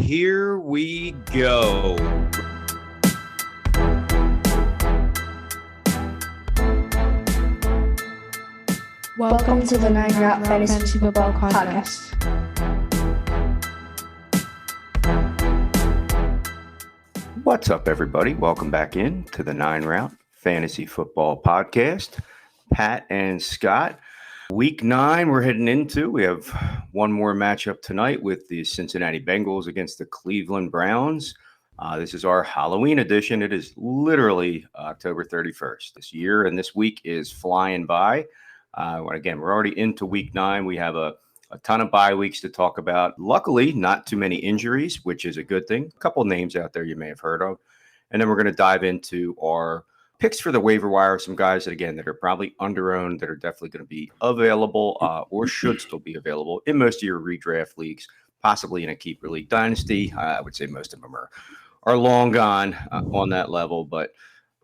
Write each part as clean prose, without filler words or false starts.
here we go. Welcome to the 9 Route Fantasy Football Podcast. What's up, everybody? Welcome back in to the 9 Route Fantasy Football Podcast. Pat and Scott. Week 9 we're heading into. We have one more matchup tonight with the Cincinnati Bengals against the Cleveland Browns. This is our Halloween edition. It is literally October 31st this year, and this week is flying by. Again, we're already into week 9. We have a ton of bye weeks to talk about. Luckily, not too many injuries, which is a good thing. A couple names out there you may have heard of. And then we're going to dive into our picks for the waiver wire. Some guys that are probably under-owned that are definitely going to be available or should still be available in most of your redraft leagues, possibly in a keeper league dynasty. I would say most of them are long gone on that level, but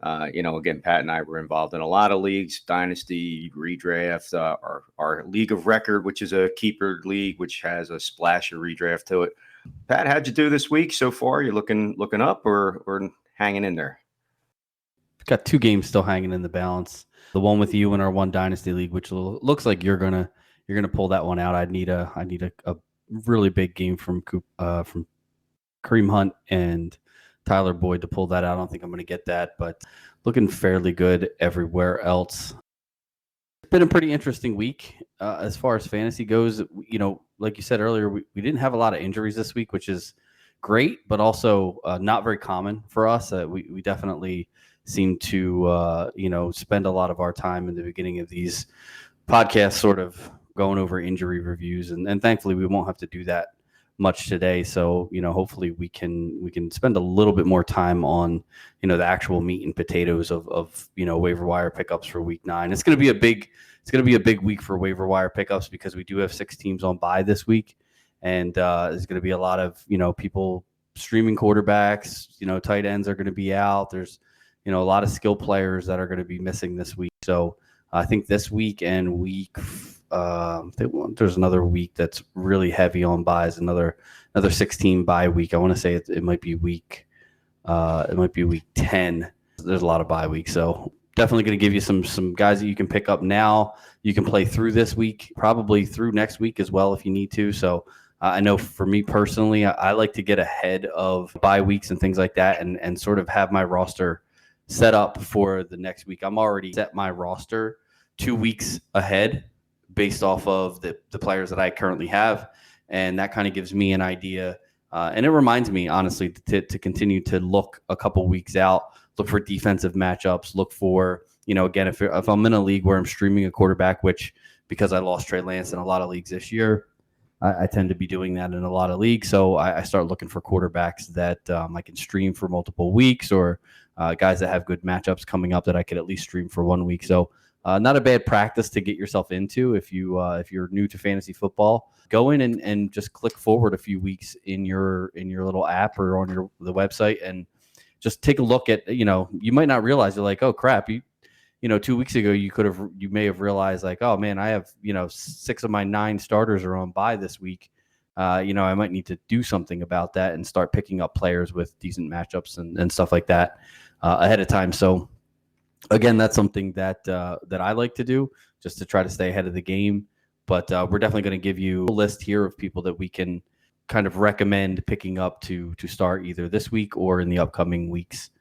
again, Pat and I were involved in a lot of leagues, dynasty, redraft, our league of record, which is a keeper league, which has a splash of redraft to it. Pat, how'd you do this week so far? You looking up or hanging in there? Got 2 games still hanging in the balance. The one with you in our one dynasty league, which looks like you're gonna pull that one out. I need a really big game from Kareem Hunt and Tyler Boyd to pull that out. I don't think I'm going to get that, but looking fairly good everywhere else. It's been a pretty interesting week as far as fantasy goes. Like you said earlier, we didn't have a lot of injuries this week, which is great, but also not very common for us. We definitely seem to, spend a lot of our time in the beginning of these podcasts sort of going over injury reviews. And thankfully, we won't have to do that much today. So, hopefully we can spend a little bit more time on, the actual meat and potatoes of waiver wire pickups for week 9. It's going to be a big week for waiver wire pickups because we do have 6 teams on bye this week. And there's going to be a lot of, people streaming quarterbacks, tight ends are going to be out. There's, a lot of skill players that are going to be missing this week. So I think this week and there's another week that's really heavy on buys, another 16 bye week. I want to say it might be week 10. There's a lot of bye weeks, so definitely going to give you some guys that you can pick up now. You can play through this week, probably through next week as well if you need to. So I know for me personally, I like to get ahead of bye weeks and things like that, and sort of have my roster set up for the next week. I'm already set my roster 2 weeks ahead, based off of the players that I currently have. And that kind of gives me an idea. And it reminds me, honestly, to continue to look a couple weeks out, look for defensive matchups, look for, again, if I'm in a league where I'm streaming a quarterback, which because I lost Trey Lance in a lot of leagues this year, I tend to be doing that in a lot of leagues. So I start looking for quarterbacks that I can stream for multiple weeks, or guys that have good matchups coming up that I could at least stream for 1 week. So not a bad practice to get yourself into if you're new to fantasy football. Go in and just click forward a few weeks in your little app or on the website and just take a look at, you might not realize, you're like, oh crap, 2 weeks ago you may have realized like, oh man, I have 6 of my 9 starters are on bye this week. I might need to do something about that and start picking up players with decent matchups and stuff like that ahead of time. So again, that's something that I like to do just to try to stay ahead of the game. But we're definitely going to give you a list here of people that we can kind of recommend picking up to start either this week or in the upcoming weeks.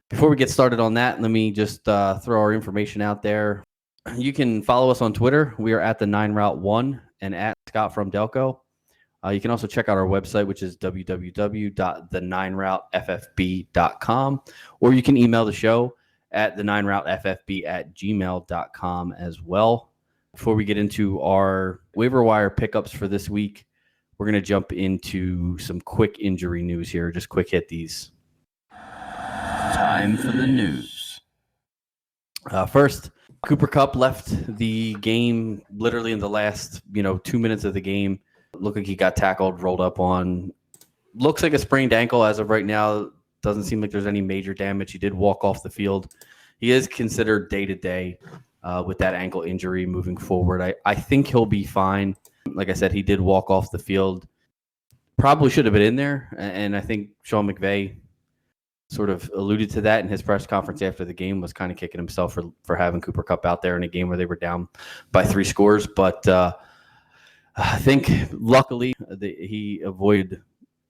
Before we get started on that, let me just throw our information out there. You can follow us on Twitter. We are at the 9Route1 and at Scott from Delco. You can also check out our website, which is www.the9routeffb.com, or you can email the show at the 9routeffb@gmail.com as well. Before we get into our waiver wire pickups for this week, we're going to jump into some quick injury news here. Just quick hit these. Time for the news. First, Cooper Kupp left the game literally in the last 2 minutes of the game. Looked like he got tackled, rolled up on. Looks like a sprained ankle as of right now. Doesn't seem like there's any major damage. He did walk off the field. He is considered day-to-day with that ankle injury moving forward. I think he'll be fine. Like I said, he did walk off the field. probably should have been in there. And I think Sean McVay sort of alluded to that in his press conference after the game, was kind of kicking himself for having Cooper Kupp out there in a game where they were down by 3 scores. But I think luckily he avoided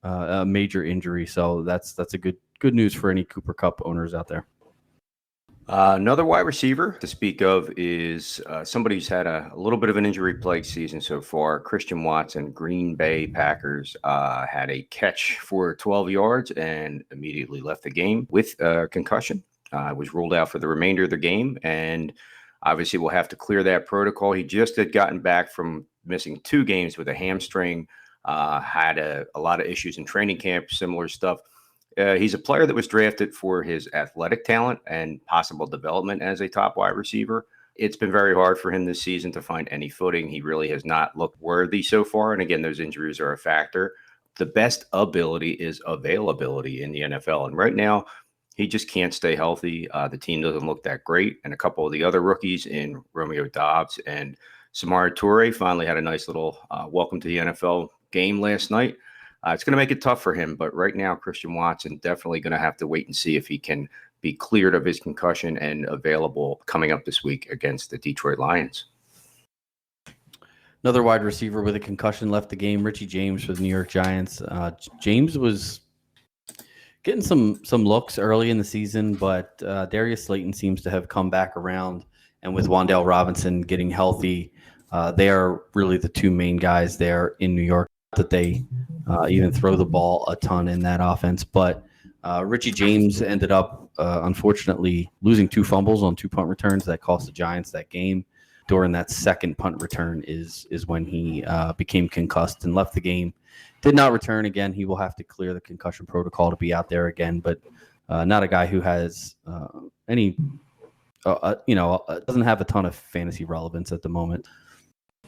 a major injury. So that's a good news for any Cooper Kupp owners out there. Another wide receiver to speak of is somebody who's had a little bit of an injury-plagued season so far. Christian Watson, Green Bay Packers, had a catch for 12 yards and immediately left the game with a concussion. Was ruled out for the remainder of the game, and obviously we'll have to clear that protocol. He just had gotten back from missing 2 games with a hamstring, had a lot of issues in training camp, similar stuff. He's a player that was drafted for his athletic talent and possible development as a top wide receiver. It's been very hard for him this season to find any footing. He really has not looked worthy so far. And again, those injuries are a factor. The best ability is availability in the NFL. And right now, he just can't stay healthy. The team doesn't look that great. And a couple of the other rookies in Romeo Doubs and Samori Toure finally had a nice little welcome to the NFL game last night. It's going to make it tough for him, but right now, Christian Watson definitely going to have to wait and see if he can be cleared of his concussion and available coming up this week against the Detroit Lions. Another wide receiver with a concussion left the game, Richie James for the New York Giants. James was getting some looks early in the season, but Darius Slayton seems to have come back around, and with Wan'Dale Robinson getting healthy, they are really the 2 main guys there in New York. That they even throw the ball a ton in that offense. But Richie James ended up, unfortunately, losing 2 fumbles on 2 punt returns that cost the Giants that game. During that second punt return is when he became concussed and left the game. Did not return again. He will have to clear the concussion protocol to be out there again, but not a guy who has any, doesn't have a ton of fantasy relevance at the moment.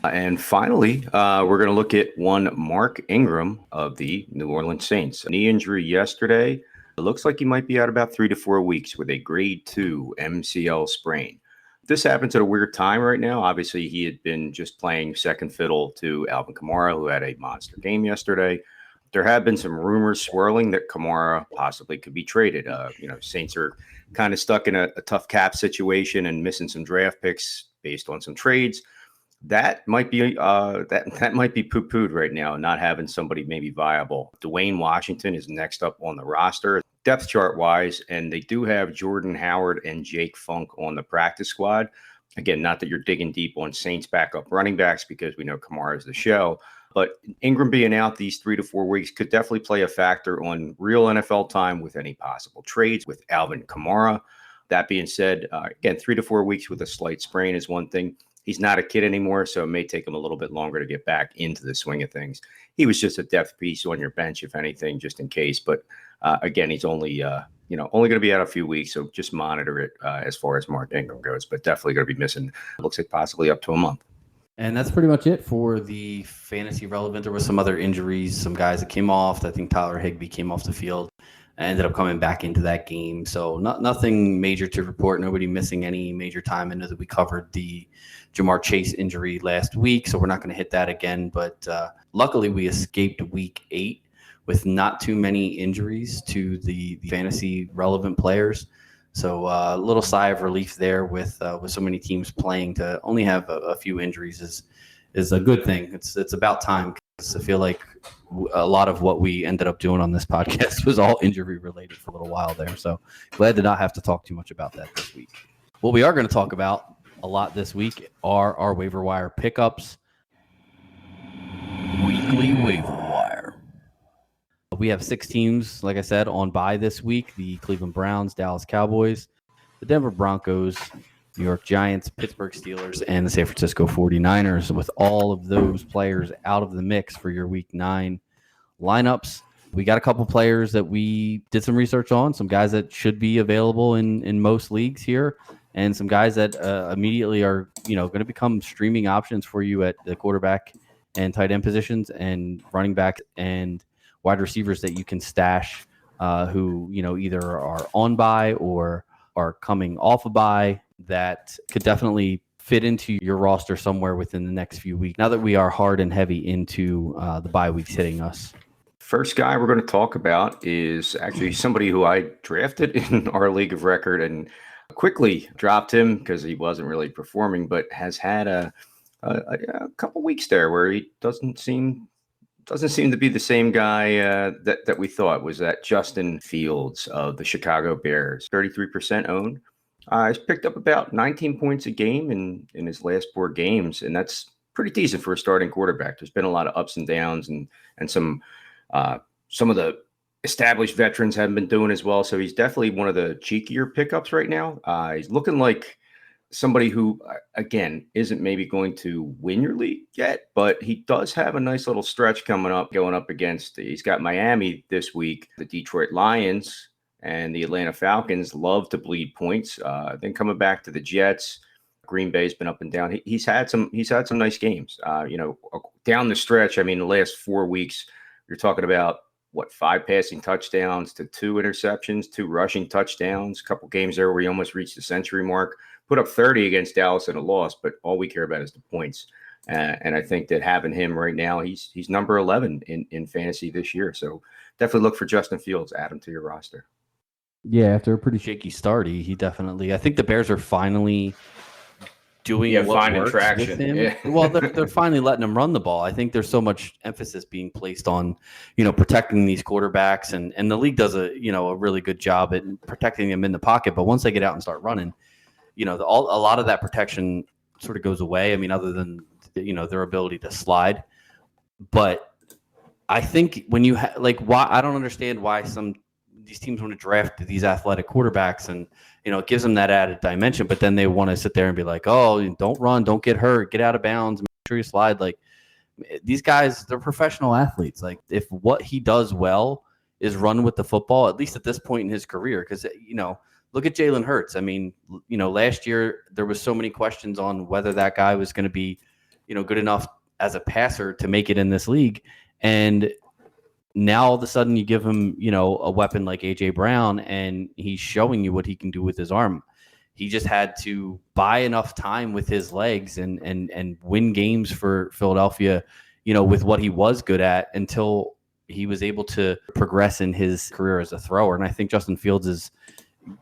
And finally, we're going to look at one Mark Ingram of the New Orleans Saints. Knee injury yesterday. It looks like he might be out about 3 to 4 weeks with a grade 2 MCL sprain. This happens at a weird time right now. Obviously, he had been just playing second fiddle to Alvin Kamara, who had a monster game yesterday. There have been some rumors swirling that Kamara possibly could be traded. Saints are kind of stuck in a tough cap situation and missing some draft picks based on some trades. That might be that might be poo-pooed right now, not having somebody maybe viable. Dwayne Washington is next up on the roster, depth chart wise, and they do have Jordan Howard and Jake Funk on the practice squad. Again, not that you're digging deep on Saints backup running backs because we know Kamara is the show, but Ingram being out these 3 to 4 weeks could definitely play a factor on real NFL time with any possible trades with Alvin Kamara. That being said, again, 3 to 4 weeks with a slight sprain is one thing. He's not a kid anymore, so it may take him a little bit longer to get back into the swing of things. He was just a depth piece on your bench, if anything, just in case. But again, he's only going to be out a few weeks, so just monitor it as far as Mark Ingram goes. But definitely going to be missing, looks like possibly up to a month. And that's pretty much it for the fantasy relevant. There were some other injuries, some guys that came off. I think Tyler Higbee came off the field and ended up coming back into that game. So nothing major to report. Nobody missing any major time. I know that we covered the Jamar Chase injury last week, so we're not going to hit that again. But luckily, we escaped week 8 with not too many injuries to the fantasy relevant players. So a little sigh of relief there with so many teams playing. To only have a few injuries is a good thing. It's about time, because I feel like a lot of what we ended up doing on this podcast was all injury related for a little while there. So glad to not have to talk too much about that this week. What we are going to talk about a lot this week are our waiver wire pickups. Weekly waiver wire. We have 6 teams, like I said, on bye this week. The Cleveland Browns, Dallas Cowboys, the Denver Broncos, New York Giants, Pittsburgh Steelers, and the San Francisco 49ers. With all of those players out of the mix for your week 9 lineups, we got a couple players that we did some research on, some guys that should be available in most leagues here, and some guys that immediately are going to become streaming options for you at the quarterback and tight end positions, and running back and wide receivers that you can stash who either are on bye or are coming off a bye, that could definitely fit into your roster somewhere within the next few weeks, now that we are hard and heavy into the bye weeks hitting us. First guy we're going to talk about is actually somebody who I drafted in our league of record and quickly dropped him because he wasn't really performing, but has had a couple weeks there where he doesn't seem to be the same guy that we thought. Was that Justin Fields of the Chicago Bears, 33% owned. He's picked up about 19 points a game in his last 4 games, and that's pretty decent for a starting quarterback. There's been a lot of ups and downs, and some of the established veterans haven't been doing as well. So he's definitely one of the cheekier pickups right now. He's looking like somebody who, again, isn't maybe going to win your league yet, but he does have a nice little stretch coming up, going up against, he's got Miami this week, the Detroit Lions, and the Atlanta Falcons love to bleed points. Then coming back to the Jets, Green Bay's been up and down. He's had some nice games. Down the stretch. I mean, the last 4 weeks, you're talking about 5 passing touchdowns to 2 interceptions, 2 rushing touchdowns. A couple games there where he almost reached the century mark. Put up 30 against Dallas in a loss, but all we care about is the points. And I think that having him right now, he's number 11 in fantasy this year. So definitely look for Justin Fields. Add him to your roster. Yeah, after a pretty shaky start, he definitely. I think the Bears are finally doing what works traction with him. Yeah. Well, they're finally letting him run the ball. I think there's so much emphasis being placed on, protecting these quarterbacks, and the league does a really good job at protecting them in the pocket. But once they get out and start running, a lot of that protection sort of goes away. I mean, other than their ability to slide. But I think when you why I don't understand why these teams want to draft these athletic quarterbacks, and it gives them that added dimension, but then they want to sit there and be like, oh, don't run, don't get hurt, get out of bounds, make sure you slide. Like, these guys, they're professional athletes. Like, if what he does well is run with the football, at least at this point in his career, because look at Jalen Hurts. I mean, last year there was so many questions on whether that guy was going to be good enough as a passer to make it in this league, and now all of a sudden you give him, a weapon like A.J. Brown, and he's showing you what he can do with his arm. He just had to buy enough time with his legs and win games for Philadelphia, with what he was good at until he was able to progress in his career as a thrower. And I think Justin Fields is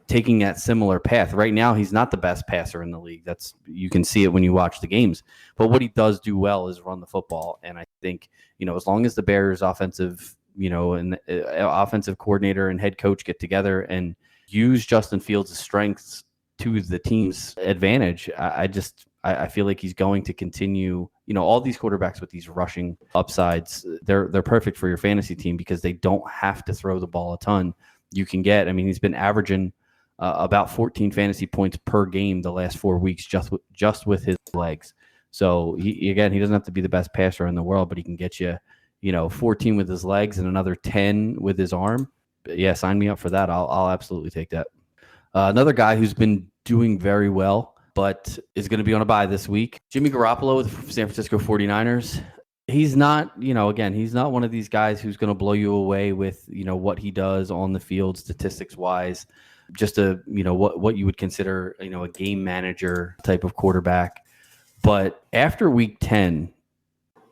taking that similar path. Right now, he's not the best passer in the league. You can see it when you watch the games. But what he does do well is run the football. And I think, as long as the Bears offensive offensive coordinator and head coach get together and use Justin Fields' strengths to the team's advantage, I feel like he's going to continue. All these quarterbacks with these rushing upsides, they're perfect for your fantasy team because they don't have to throw the ball a ton. You can get, he's been averaging about 14 fantasy points per game the last 4 weeks just with his legs. So he doesn't have to be the best passer in the world, but he can get you 14 with his legs and another 10 with his arm. But yeah, sign me up for that. I'll absolutely take that. Another guy who's been doing very well, but is going to be on a bye this week, Jimmy Garoppolo with San Francisco 49ers. He's not, he's not one of these guys who's going to blow you away with, what he does on the field statistics wise, just what you would consider, a game manager type of quarterback. But after week 10,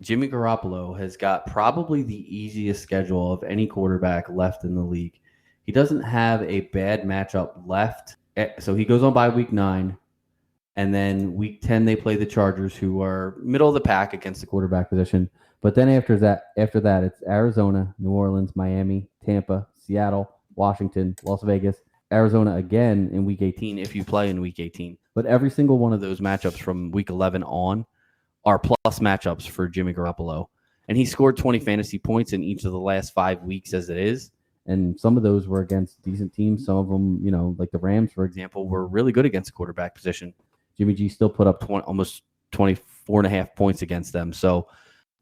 Jimmy Garoppolo has got probably the easiest schedule of any quarterback left in the league. He doesn't have a bad matchup left. So he goes on by week 9. And then week 10, they play the Chargers, who are middle of the pack against the quarterback position. But then after that, it's Arizona, New Orleans, Miami, Tampa, Seattle, Washington, Las Vegas, Arizona again in week 18 if you play in week 18. But every single one of those matchups from week 11 on are plus matchups for Jimmy Garoppolo. And he scored 20 fantasy points in each of the last 5 weeks as it is. And some of those were against decent teams. Some of them, like the Rams, for example, were really good against the quarterback position. Jimmy G still put up almost 24.5 points against them. So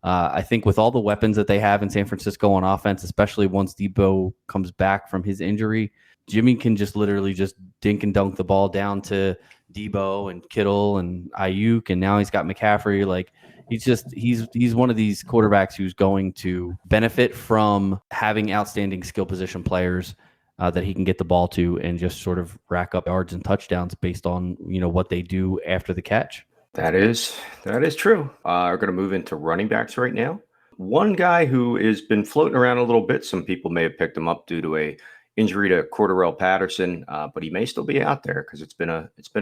I think with all the weapons that they have in San Francisco on offense, especially once Debo comes back from his injury, Jimmy can just literally just dink and dunk the ball down to Debo and Kittle and Ayuk, and now he's got McCaffrey. Like, he's one of these quarterbacks who's going to benefit from having outstanding skill position players that he can get the ball to and just sort of rack up yards and touchdowns based on what they do after the catch. That is true. We're going to move into running backs right now. One guy who has been floating around a little bit, some people may have picked him up due to a injury to Cordarrelle Patterson, but he may still be out there because it's been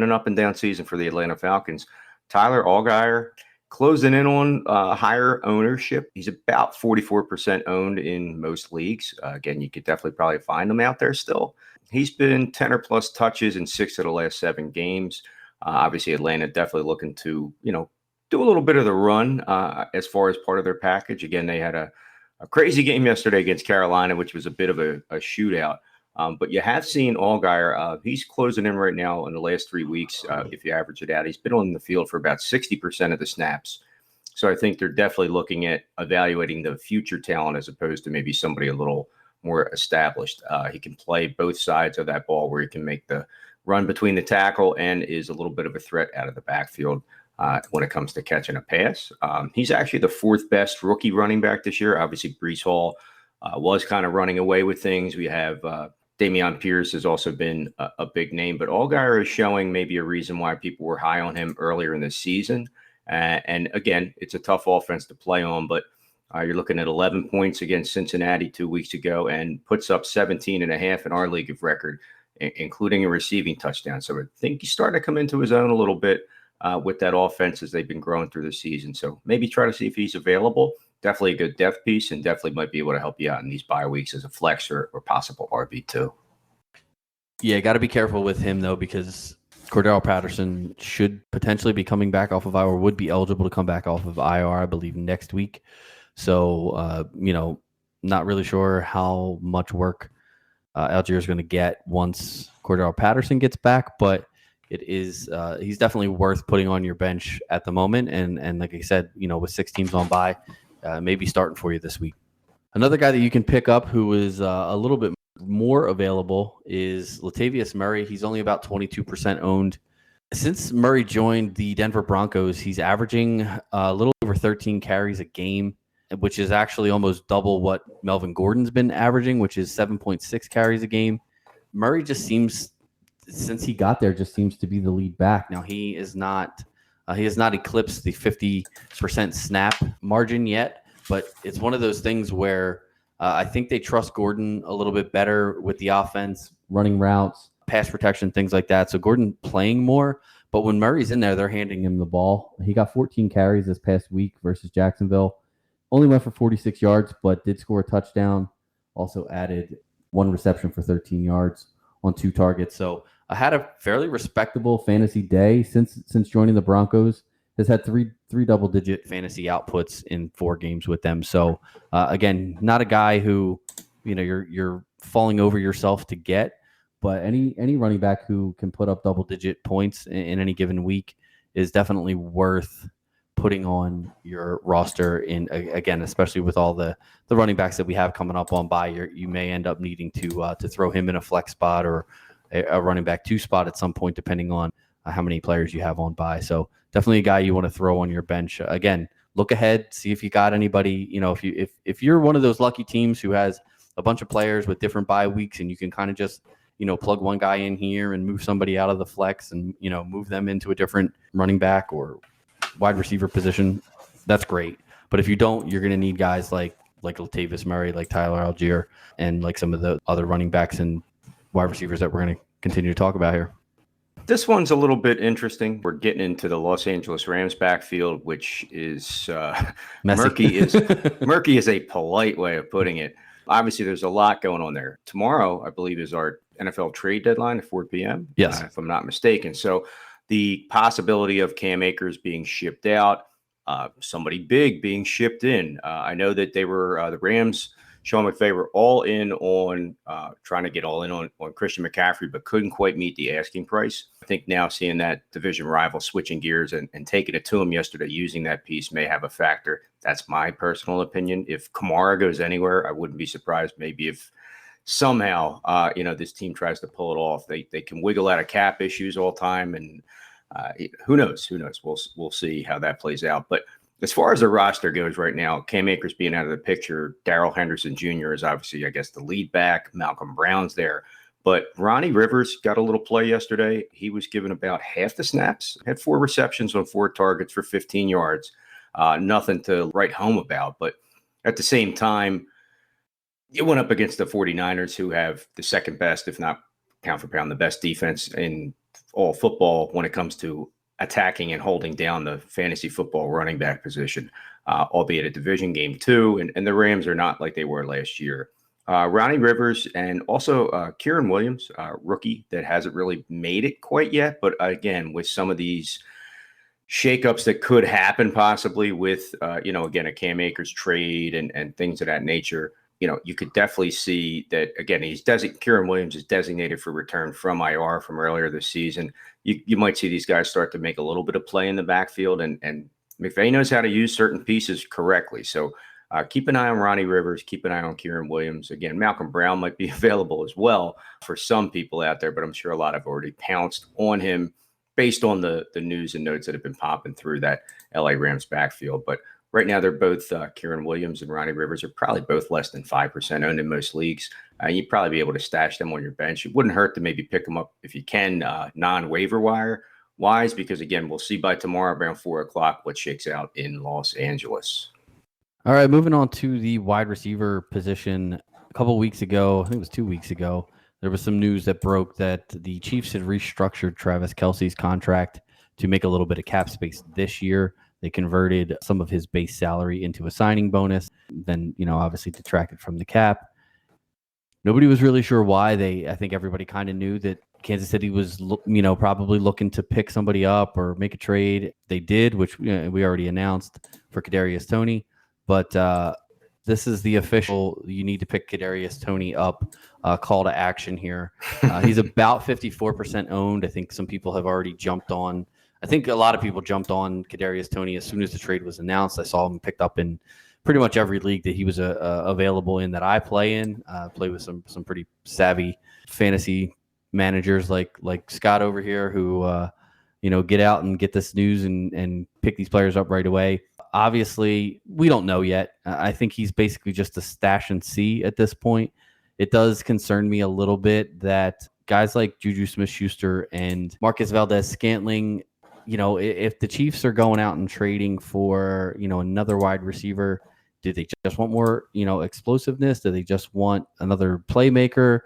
an up and down season for the Atlanta Falcons. Tyler Allgeier closing in on higher ownership. He's about 44% owned in most leagues. Again, you could definitely probably find him out there still. He's been 10 or plus touches in 6 of the last 7 games. Obviously, Atlanta definitely looking to, do a little bit of the run as far as part of their package. Again, they had a crazy game yesterday against Carolina, which was a bit of a shootout. But you have seen Allgeier. He's closing in right now in the last 3 weeks. If you average it out, he's been on the field for about 60% of the snaps. So I think they're definitely looking at evaluating the future talent as opposed to maybe somebody a little more established. He can play both sides of that ball where he can make the run between the tackle and is a little bit of a threat out of the backfield when it comes to catching a pass. He's actually the 4th best rookie running back this year. Obviously, Breece Hall was kind of running away with things. We have Dameon Pierce has also been a big name, but Allgeier is showing maybe a reason why people were high on him earlier in the season. And again, it's a tough offense to play on, but you're looking at 11 points against Cincinnati 2 weeks ago and puts up 17 and a half in our league of record, including a receiving touchdown. So I think he's starting to come into his own a little bit with that offense as they've been growing through the season. So maybe try to see if he's available. Definitely a good depth piece and definitely might be able to help you out in these bye weeks as a flex or possible RB2. Yeah, got to be careful with him, though, because Cordarrelle Patterson should potentially be coming back off of IR, or would be eligible to come back off of IR, I believe, next week. So, not really sure how much work Algier is going to get once Cordarrelle Patterson gets back, but it is he's definitely worth putting on your bench at the moment. And like I said, with 6 teams on bye, maybe starting for you this week. Another guy that you can pick up who is a little bit more available is Latavius Murray. He's only about 22% owned. Since Murray joined the Denver Broncos, he's averaging a little over 13 carries a game, which is actually almost double what Melvin Gordon's been averaging, which is 7.6 carries a game. Murray just seems, since he got there, just seems to be the lead back. Now, he has not eclipsed the 50% snap margin yet, but it's one of those things where I think they trust Gordon a little bit better with the offense, running routes, pass protection, things like that. So Gordon playing more, but when Murray's in there, they're handing him the ball. He got 14 carries this past week versus Jacksonville. Only went for 46 yards, but did score a touchdown. Also added 1 reception for 13 yards on 2 targets. So I had a fairly respectable fantasy day since joining the Broncos. Has had three double-digit fantasy outputs in 4 games with them. So again, not a guy who you're falling over yourself to get, but any running back who can put up double-digit points in any given week is definitely worth putting on your roster. In again, especially with all the running backs that we have coming up on bye, you may end up needing to throw him in a flex spot or a running back 2 spot at some point, depending on how many players you have on bye. So definitely a guy you want to throw on your bench. Again, look ahead, see if you got anybody. If you're one of those lucky teams who has a bunch of players with different bye weeks, and you can kind of just plug one guy in here and move somebody out of the flex and move them into a different running back or wide receiver position, that's great. But if you don't, you're going to need guys like Latavius Murray, like Tyler Algier, and like some of the other running backs and wide receivers that we're going to continue to talk about here. This one's a little bit interesting. We're getting into the Los Angeles Rams backfield, which is murky. Murky is a polite way of putting it. Obviously, there's a lot going on there. Tomorrow, I believe, is our NFL trade deadline at 4 p.m. Yes, if I'm not mistaken. So the possibility of Cam Akers being shipped out, somebody big being shipped in. I know that they were the Rams. Sean McVay were all in on trying to get all in on Christian McCaffrey, but couldn't quite meet the asking price. I think now seeing that division rival switching gears and taking it to him yesterday, using that piece may have a factor. That's my personal opinion. If Kamara goes anywhere, I wouldn't be surprised maybe if somehow, this team tries to pull it off. They can wiggle out of cap issues all time, and who knows? We'll see how that plays out. But as far as the roster goes right now, Cam Akers being out of the picture, Darrell Henderson Jr. is obviously, I guess, the lead back. Malcolm Brown's there. But Ronnie Rivers got a little play yesterday. He was given about half the snaps, had 4 receptions on 4 targets for 15 yards. Nothing to write home about. But at the same time, it went up against the 49ers, who have the second best, if not pound for pound, the best defense in all football when it comes to attacking and holding down the fantasy football running back position, albeit a division game too. And the Rams are not like they were last year. Ronnie Rivers and also Kieran Williams, rookie that hasn't really made it quite yet. But again, with some of these shakeups that could happen possibly with, again, a Cam Akers trade and things of that nature, you could definitely see that, again, Kieran Williams is designated for return from IR from earlier this season. You might see these guys start to make a little bit of play in the backfield, and McVay knows how to use certain pieces correctly. So keep an eye on Ronnie Rivers, keep an eye on Kieran Williams. Again, Malcolm Brown might be available as well for some people out there, but I'm sure a lot have already pounced on him based on the news and notes that have been popping through that LA Rams backfield. But right now, they're both Kieran Williams and Ronnie Rivers are probably both less than 5% owned in most leagues. You'd probably be able to stash them on your bench. It wouldn't hurt to maybe pick them up if you can, non-waiver wire wise, because again, we'll see by tomorrow around 4:00 what shakes out in Los Angeles. All right, moving on to the wide receiver position. A couple of weeks ago, I think it was 2 weeks ago, there was some news that broke that the Chiefs had restructured Travis Kelce's contract to make a little bit of cap space this year. They converted some of his base salary into a signing bonus, then, obviously detracted from the cap. Nobody was really sure why. I think everybody kind of knew that Kansas City was, probably looking to pick somebody up or make a trade. They did, which we already announced for Kadarius Toney. But this is the official, you need to pick Kadarius Toney up call to action here. He's about 54% owned. I think some people have already jumped on. I think a lot of people jumped on Kadarius Toney as soon as the trade was announced. I saw him picked up in pretty much every league that he was available in that I play in. Play with some pretty savvy fantasy managers like Scott over here who get out and get this news and pick these players up right away. Obviously, we don't know yet. I think he's basically just a stash and see at this point. It does concern me a little bit that guys like Juju Smith-Schuster and Marcus Valdez-Scantling, if the Chiefs are going out and trading for, another wide receiver, do they just want more, explosiveness? Do they just want another playmaker?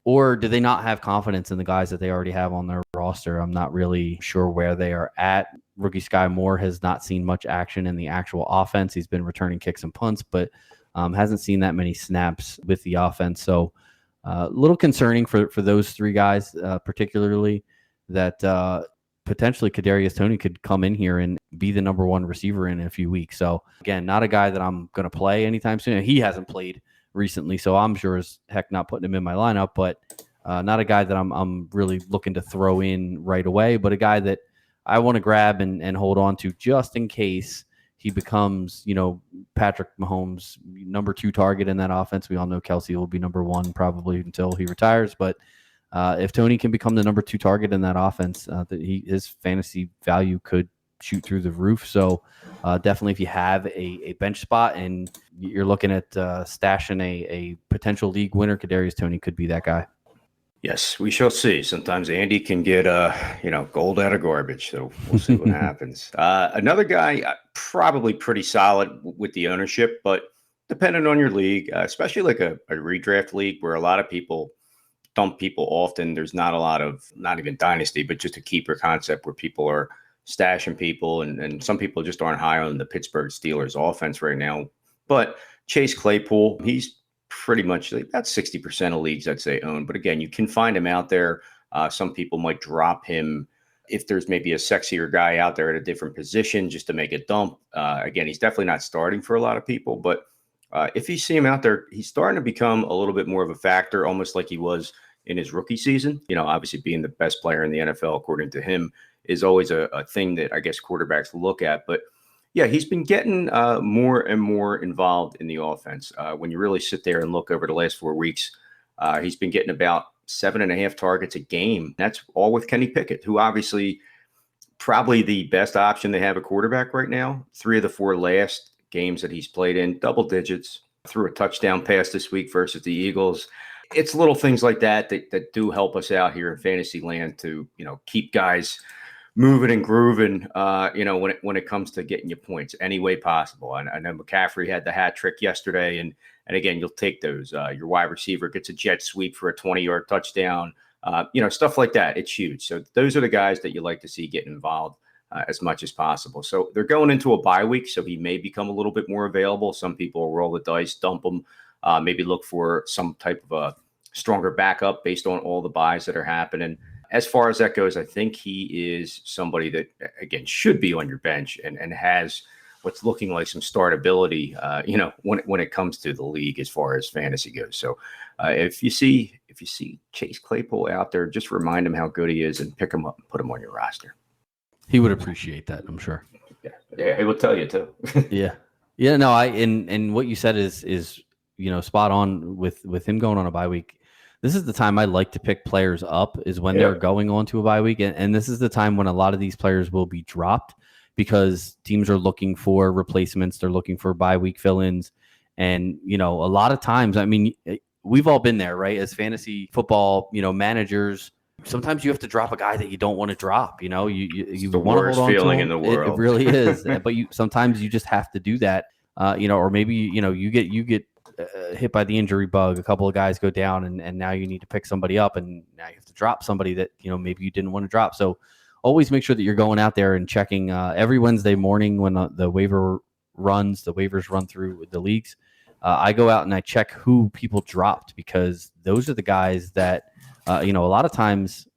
Or do they not have confidence in the guys that they already have on their roster? I'm not really sure where they are at. Rookie Sky Moore has not seen much action in the actual offense. He's been returning kicks and punts, but hasn't seen that many snaps with the offense. So a little concerning for those three guys, particularly that potentially Kadarius Toney could come in here and be the number one receiver in a few weeks. So again, not a guy that I'm going to play anytime soon. He hasn't played recently, so I'm sure as heck not putting him in my lineup, but not a guy that I'm really looking to throw in right away, but a guy that I want to grab and hold on to just in case he becomes, Patrick Mahomes' number 2 target in that offense. We all know Kelce will be number 1 probably until he retires, but if Toney can become the number 2 target in that offense, his fantasy value could shoot through the roof. So definitely if you have a bench spot and you're looking at stashing a potential league winner, Kadarius Toney could be that guy. Yes, we shall see. Sometimes Andy can get, gold out of garbage. So we'll see what happens. Another guy, probably pretty solid with the ownership, but depending on your league, especially like a redraft league where a lot of people dump people often. There's not a lot of, not even dynasty, but just a keeper concept where people are stashing people. And some people just aren't high on the Pittsburgh Steelers offense right now. But Chase Claypool, he's pretty much like about 60% of leagues, I'd say, own. But again, you can find him out there. Some people might drop him if there's maybe a sexier guy out there at a different position just to make a dump. Again, he's definitely not starting for a lot of people. But if you see him out there, he's starting to become a little bit more of a factor, almost like he was in his rookie season. Obviously being the best player in the NFL, according to him, is always a thing that I guess quarterbacks look at. But yeah, he's been getting more and more involved in the offense. When you really sit there and look over the last 4 weeks, he's been getting about 7.5 targets a game. That's all with Kenny Pickett, who obviously probably the best option they have at quarterback right now. 3 of the 4 last games that he's played in, double digits, threw a touchdown pass this week versus the Eagles. It's little things like that do help us out here in fantasy land to, keep guys moving and grooving, when it comes to getting you points any way possible. I know McCaffrey had the hat trick yesterday, and again, you'll take those. Your wide receiver gets a jet sweep for a 20-yard touchdown, stuff like that. It's huge. So those are the guys that you like to see get involved as much as possible. So they're going into a bye week, so he may become a little bit more available. Some people will roll the dice, dump him, maybe look for some type of a stronger backup based on all the buys that are happening. As far as that goes, I think he is somebody that, again, should be on your bench and has what's looking like some startability, when it comes to the league as far as fantasy goes. So if you see Chase Claypool out there, just remind him how good he is and pick him up and put him on your roster. He would appreciate that, I'm sure. Yeah, he will tell you too. Yeah. No, and what you said is spot on with him going on a bye week. This is the time I like to pick players up, is when they're going on to a bye week. And this is the time when a lot of these players will be dropped because teams are looking for replacements. They're looking for bye week fill-ins. And, a lot of times, I mean, we've all been there, right? As fantasy football, managers, sometimes you have to drop a guy that you don't want to drop. You want to hold on feeling to in him. the world. It really is. But sometimes you just have to do that. Or maybe, you get hit by the injury bug. A couple of guys go down and now you need to pick somebody up, and now you have to drop somebody that, maybe you didn't want to drop. So always make sure that you're going out there and checking every Wednesday morning when the waivers run through the leagues. I go out and I check who people dropped, because those are the guys that, a lot of times,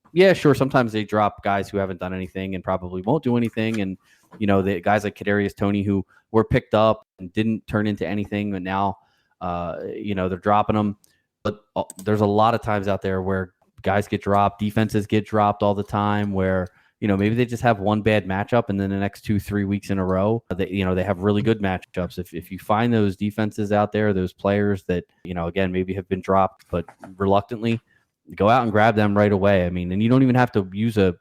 sometimes they drop guys who haven't done anything and probably won't do anything. And, the guys like Kadarius Toney who were picked up and didn't turn into anything, but now, they're dropping them. But there's a lot of times out there where guys get dropped, defenses get dropped all the time, where, maybe they just have one bad matchup, and then the next 2-3 weeks in a row, they have really good matchups. If you find those defenses out there, those players that, again, maybe have been dropped, but reluctantly, go out and grab them right away. I mean, and you don't even have to use a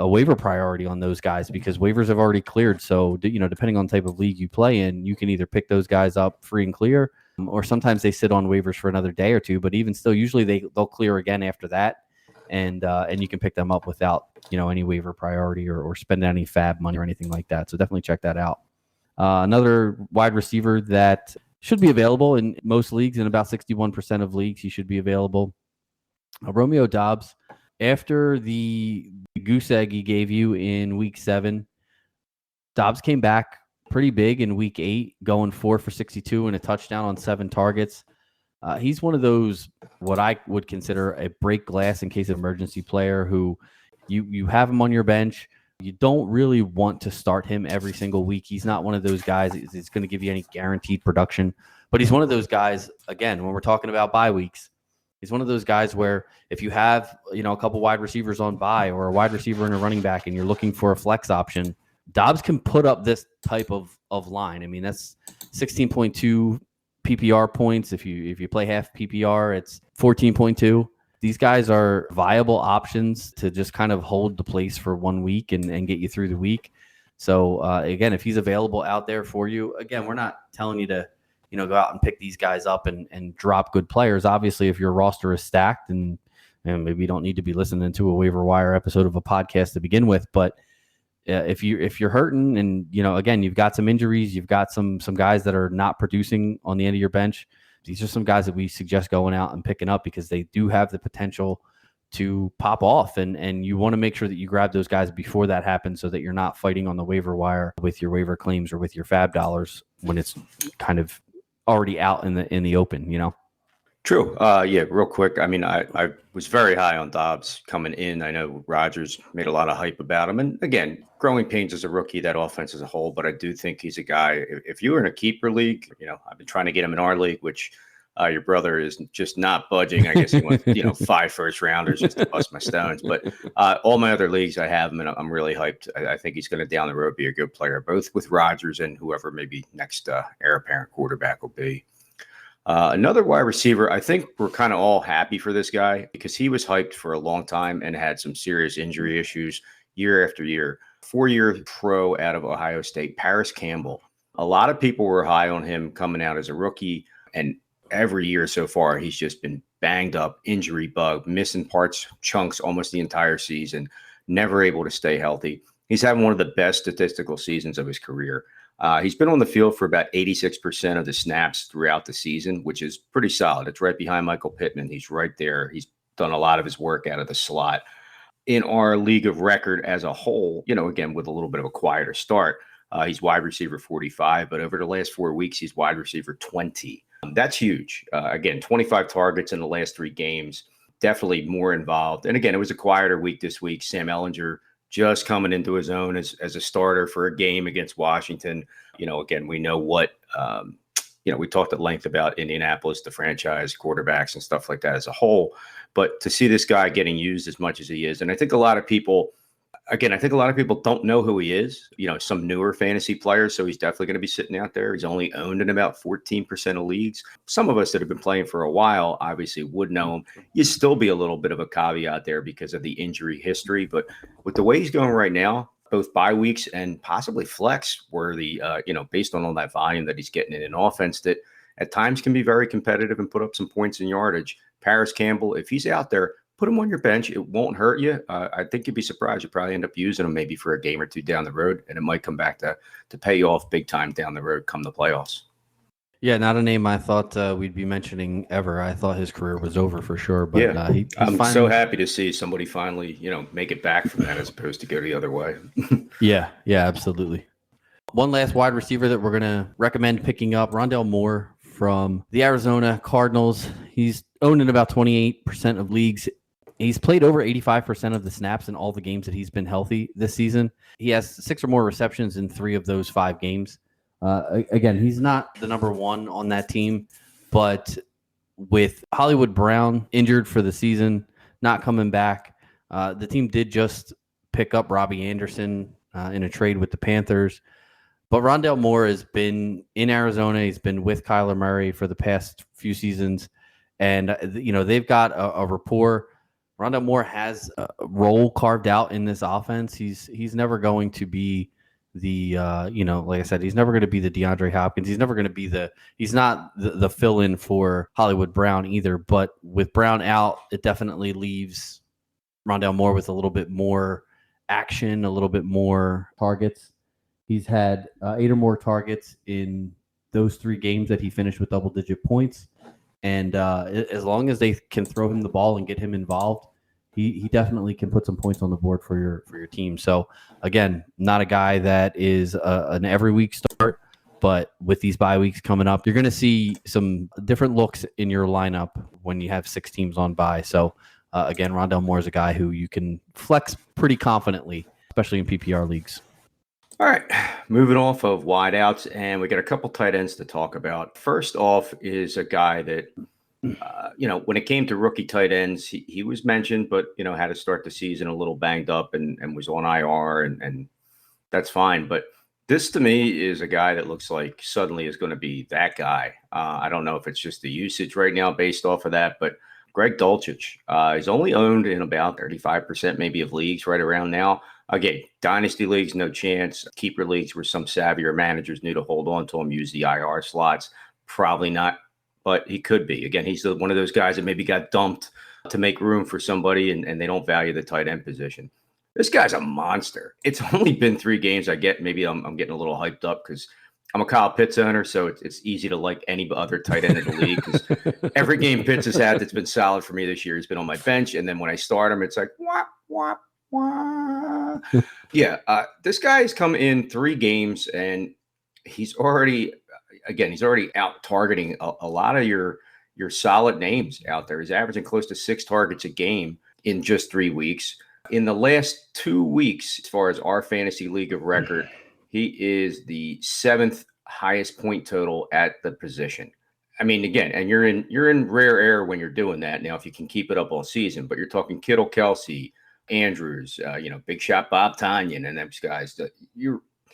waiver priority on those guys, because waivers have already cleared. So, depending on the type of league you play in, you can either pick those guys up free and clear, or sometimes they sit on waivers for another day or two. But even still, usually they'll clear again after that, and you can pick them up without any waiver priority or spend any fab money or anything like that. So definitely check that out. Another wide receiver that should be available in most leagues, in about 61% of leagues, he should be available. Romeo Doubs. After the goose egg he gave you in week 7, Doubs came back pretty big in week 8, going 4 for 62 and a touchdown on 7 targets. He's one of those, what I would consider a break glass in case of emergency player, who you have him on your bench. You don't really want to start him every single week. He's not one of those guys that's going to give you any guaranteed production, but he's one of those guys, again, when we're talking about bye weeks, he's one of those guys where if you have, a couple wide receivers on bye, or a wide receiver and a running back, and you're looking for a flex option, Doubs can put up this type of line. I mean, that's 16.2 PPR points. If you play half PPR, it's 14.2. These guys are viable options to just kind of hold the place for 1 week and get you through the week. So again, if he's available out there for you, again, we're not telling you to go out and pick these guys up and drop good players. Obviously, if your roster is stacked, and maybe you don't need to be listening to a waiver wire episode of a podcast to begin with, but if you're hurting, and again, you've got some injuries, you've got some guys that are not producing on the end of your bench, these are some guys that we suggest going out and picking up, because they do have the potential to pop off, and you want to make sure that you grab those guys before that happens, so that you're not fighting on the waiver wire with your waiver claims or with your fab dollars when it's kind of already out in the open. True. Real quick. I mean, I was very high on Doubs coming in. I know Rodgers made a lot of hype about him. And again, growing pains as a rookie, that offense as a whole. But I do think he's a guy, if you were in a keeper league, I've been trying to get him in our league, which your brother is just not budging. I guess he wants, 5 first rounders just to bust my stones. But all my other leagues, I have him, and I'm really hyped. I think he's going to down the road be a good player, both with Rodgers and whoever maybe next heir apparent quarterback will be. Another wide receiver, I think we're kind of all happy for this guy, because he was hyped for a long time and had some serious injury issues year after year. 4-year pro out of Ohio State, Paris Campbell. A lot of people were high on him coming out as a rookie, and every year so far, he's just been banged up, injury bug, missing chunks almost the entire season. never able to stay healthy. He's having one of the best statistical seasons of his career. He's been on the field for about 86% of the snaps throughout the season, which is pretty solid. It's right behind Michael Pittman. He's right there. He's done a lot of his work out of the slot. In our league of record as a whole, again, with a little bit of a quieter start, he's wide receiver 45, but over the last 4 weeks, he's wide receiver 20. That's huge. Again, 25 targets in the last 3 games, definitely more involved. And again, it was a quieter week this week. Sam Ehlinger just coming into his own as a starter for a game against Washington. Again, we know what, we talked at length about Indianapolis, the franchise quarterbacks and stuff like that as a whole. But to see this guy getting used as much as he is, and I think a lot of people don't know who he is, some newer fantasy players. So he's definitely going to be sitting out there. He's only owned in about 14% of leagues. Some of us that have been playing for a while obviously would know him. You'd still be a little bit of a caveat there because of the injury history. But with the way he's going right now, both bye weeks and possibly flex worthy, based on all that volume that he's getting in an offense that at times can be very competitive and put up some points in yardage. Paris Campbell, if he's out there, put him on your bench. It won't hurt you. I think you'd be surprised. You probably end up using him maybe for a game or two down the road, and it might come back to pay you off big time down the road come the playoffs. Yeah, not a name I thought we'd be mentioning ever. I thought his career was over for sure. But yeah, I'm so happy to see somebody finally, make it back from that as opposed to go the other way. Yeah, absolutely. One last wide receiver that we're going to recommend picking up, Rondale Moore from the Arizona Cardinals. He's owned in about 28% of leagues. He's played over 85% of the snaps in all the games that he's been healthy this season. He has 6 or more receptions in 3 of those 5 games. Again, he's not the number one on that team, but with Hollywood Brown injured for the season, not coming back, the team did just pick up Robbie Anderson in a trade with the Panthers. But Rondale Moore has been in Arizona. He's been with Kyler Murray for the past few seasons. And, they've got a rapport. Rondale Moore has a role carved out in this offense. He's never going to be the, like I said, he's never going to be the DeAndre Hopkins. He's never going to be he's not the fill-in for Hollywood Brown either. But with Brown out, it definitely leaves Rondale Moore with a little bit more action, a little bit more targets. He's had 8 or more targets in those 3 games that he finished with double-digit points. And as long as they can throw him the ball and get him involved, he definitely can put some points on the board for your team. So, again, not a guy that is an every week start, but with these bye weeks coming up, you're going to see some different looks in your lineup when you have 6 teams on bye. So, again, Rondale Moore is a guy who you can flex pretty confidently, especially in PPR leagues. All right, moving off of wideouts, and we got a couple tight ends to talk about. First off is a guy that, when it came to rookie tight ends, he was mentioned, but, had to start the season a little banged up and was on IR, and that's fine. But this, to me, is a guy that looks like suddenly is going to be that guy. I don't know if it's just the usage right now based off of that, but Greg Dulcich is only owned in about 35% maybe of leagues right around now. Again, dynasty leagues, no chance. Keeper leagues where some savvier managers knew to hold on to him, use the IR slots. Probably not, but he could be. Again, he's one of those guys that maybe got dumped to make room for somebody, and they don't value the tight end position. This guy's a monster. It's only been 3 games. Maybe I'm getting a little hyped up because I'm a Kyle Pitts owner, so it's easy to like any other tight end in the league because every game Pitts has had that's been solid for me this year, he's been on my bench. And then when I start him, it's like, wah, wah, wah. Yeah, this guy's come in 3 games, and he's already out targeting a lot of your solid names out there. He's averaging close to 6 targets a game in just 3 weeks. In the last 2 weeks, as far as our fantasy league of record, he is the 7th highest point total at the position. I mean, again, and you're in rare air when you're doing that. Now, if you can keep it up all season, but you're talking Kittle, Kelsey, Andrews, big shot Bob Tonyan, and them guys.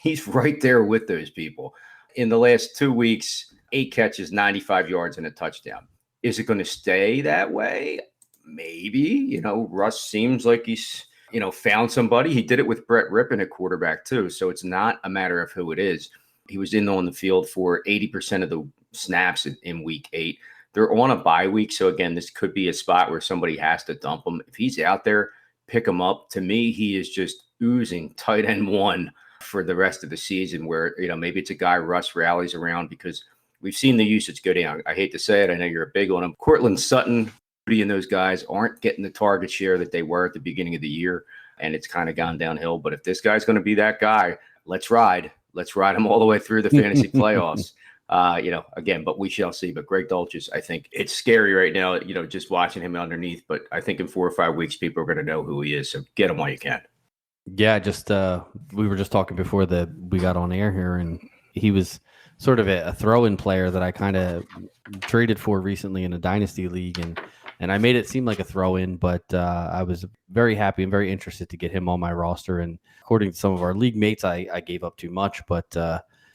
He's right there with those people. In the last 2 weeks, 8 catches, 95 yards, and a touchdown. Is it going to stay that way? Maybe. Russ seems like he's found somebody. He did it with Brett Rippon at quarterback too. So it's not a matter of who it is. He was on the field for 80% of the snaps in week 8. They're on a bye week. So again, this could be a spot where somebody has to dump him. If he's out there, pick him up. To me, he is just oozing tight end one for the rest of the season, where, maybe it's a guy Russ rallies around, because we've seen the usage go down. I hate to say it. I know you're a big on him. Cortland Sutton, Rudy, and those guys aren't getting the target share that they were at the beginning of the year, and it's kind of gone downhill. But if this guy's going to be that guy, let's ride him all the way through the fantasy playoffs. Again, but we shall see. But Greg Dulcich, I think it's scary right now, just watching him underneath. But I think in 4 or 5 weeks, people are going to know who he is. So get him while you can. Yeah, just we were just talking before we got on air here, and he was sort of a throw-in player that I kind of traded for recently in a dynasty league, and I made it seem like a throw-in, but I was very happy and very interested to get him on my roster. And according to some of our league mates, I gave up too much, but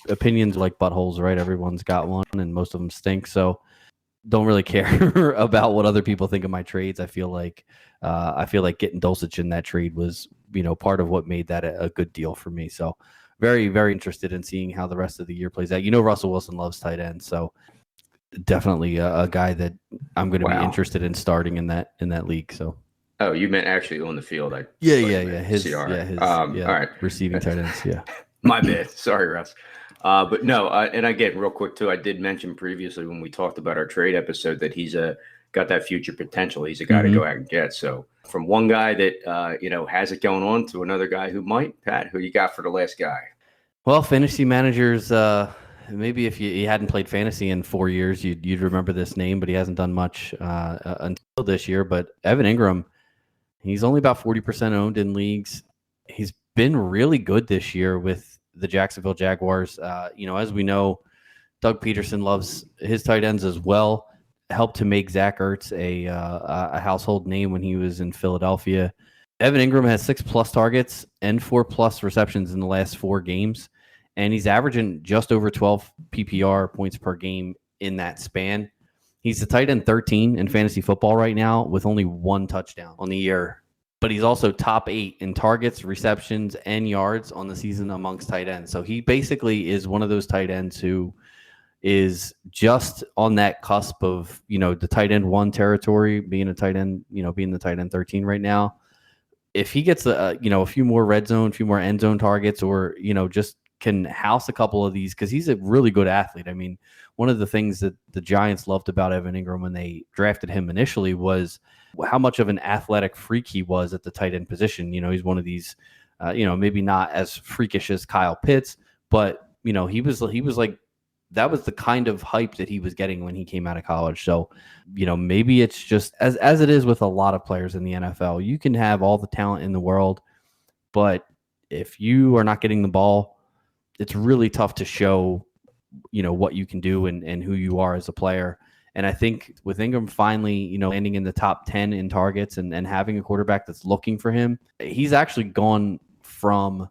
opinions are like buttholes, right? Everyone's got one, and most of them stink. So don't really care about what other people think of my trades. I feel like getting Dulcich in that trade was, part of what made that a good deal for me. So very, very interested in seeing how the rest of the year plays out. Russell Wilson loves tight ends, so definitely a guy that I'm going to be interested in starting in that league. So. Oh, you meant actually on the field? Yeah. His CR. All right. Receiving tight ends. Yeah. My bad. Sorry, Russ. But no, and again, real quick too, I did mention previously when we talked about our trade episode that he's got that future potential. He's a guy to go out and get. So from one guy that has it going on to another guy who might. Pat, who you got for the last guy? Well, fantasy managers. Maybe if you hadn't played fantasy in 4 years, you'd remember this name, but he hasn't done much until this year. But Evan Ingram, he's only about 40% owned in leagues. He's been really good this year with the Jacksonville Jaguars. As we know, Doug Peterson loves his tight ends as well. Helped to make Zach Ertz a household name when he was in Philadelphia. Evan Ingram has 6+ targets and 4+ receptions in the last 4 games, and he's averaging just over 12 PPR points per game in that span. He's the tight end 13 in fantasy football right now with only 1 touchdown on the year. But he's also top 8 in targets, receptions, and yards on the season amongst tight ends. So he basically is one of those tight ends who is just on that cusp of, the tight end 1 territory, being a tight end, being the tight end 13 right now. If he gets a few more red zone, a few more end zone targets, or, just can house a couple of these, because he's a really good athlete. I mean, one of the things that the Giants loved about Evan Ingram when they drafted him initially was how much of an athletic freak he was at the tight end position. He's one of these, maybe not as freakish as Kyle Pitts, but, he was like, that was the kind of hype that he was getting when he came out of college. So, maybe it's just as it is with a lot of players in the NFL, you can have all the talent in the world, but if you are not getting the ball, it's really tough to show, what you can do and who you are as a player. And I think with Ingram finally, landing in the top 10 in targets and having a quarterback that's looking for him, he's actually gone from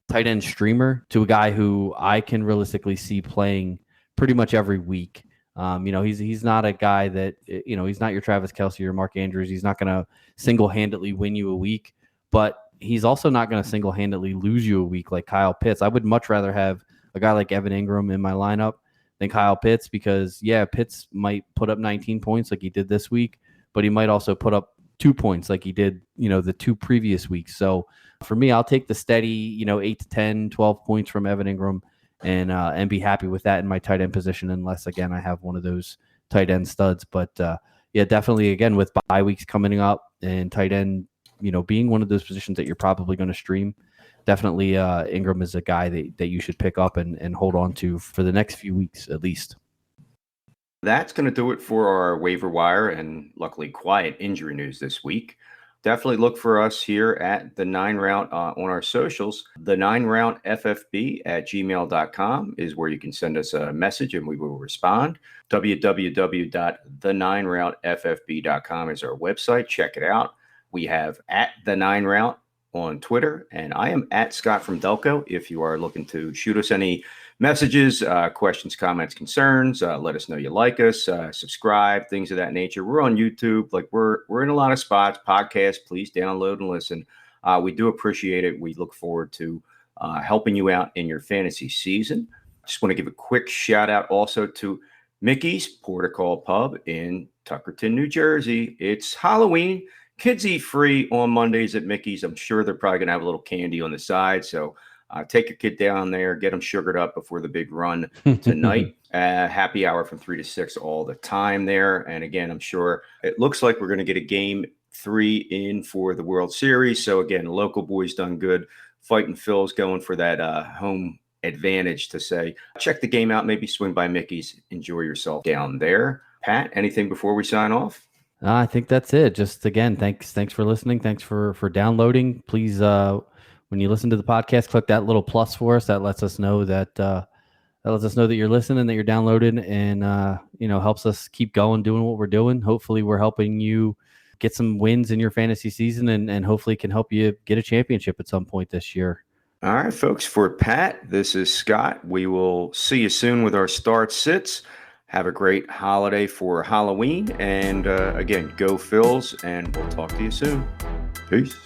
tight end streamer to a guy who I can realistically see playing pretty much every week. He's not a guy that, he's not your Travis Kelce or Mark Andrews. He's not going to single-handedly win you a week, but he's also not going to single-handedly lose you a week like Kyle Pitts. I would much rather have a guy like Evan Ingram in my lineup than Kyle Pitts, because Pitts might put up 19 points like he did this week, but he might also put up 2 points like he did, the 2 previous weeks. So for me, I'll take the steady, 8 to 10, 12 points from Evan Ingram and be happy with that in my tight end position, unless, again, I have one of those tight end studs. But definitely, again, with bye weeks coming up and tight end, being one of those positions that you're probably going to stream, definitely Ingram is a guy that you should pick up and hold on to for the next few weeks at least. That's going to do it for our waiver wire and luckily quiet injury news this week. Definitely look for us here at the 9 Route on our socials. The 9 Route FFB at gmail.com is where you can send us a message and we will respond. www.the9routeffb.com is our website. Check it out. We have at the 9 Route on Twitter, and I am at Scott from Delco. If you are looking to shoot us any messages, questions, comments, concerns, let us know you like us, subscribe, things of that nature. We're on YouTube. Like we're in a lot of spots. Podcasts, please download and listen. We do appreciate it. We look forward to helping you out in your fantasy season. Just want to give a quick shout out also to Mickey's Port of Call Pub in Tuckerton, New Jersey. It's Halloween. Kids eat free on Mondays at Mickey's. I'm sure they're probably going to have a little candy on the side. So take your kid down there, get them sugared up before the big run tonight. Happy hour from 3 to 6 all the time there. And again, I'm sure it looks like we're going to get a game 3 in for the World Series. So again, local boys done good. Fighting Phil's going for that home advantage to say, check the game out, maybe swing by Mickey's, enjoy yourself down there. Pat, anything before we sign off? I think that's it. Just again, thanks for listening. Thanks for downloading. Please, when you listen to the podcast, click that little plus for us. That lets us know that you're listening, that you're downloading, and helps us keep going, doing what we're doing. Hopefully, we're helping you get some wins in your fantasy season, and hopefully can help you get a championship at some point this year. All right, folks. For Pat, this is Scott. We will see you soon with our start sits. Have a great holiday for Halloween. And again, go Phils, and we'll talk to you soon. Peace.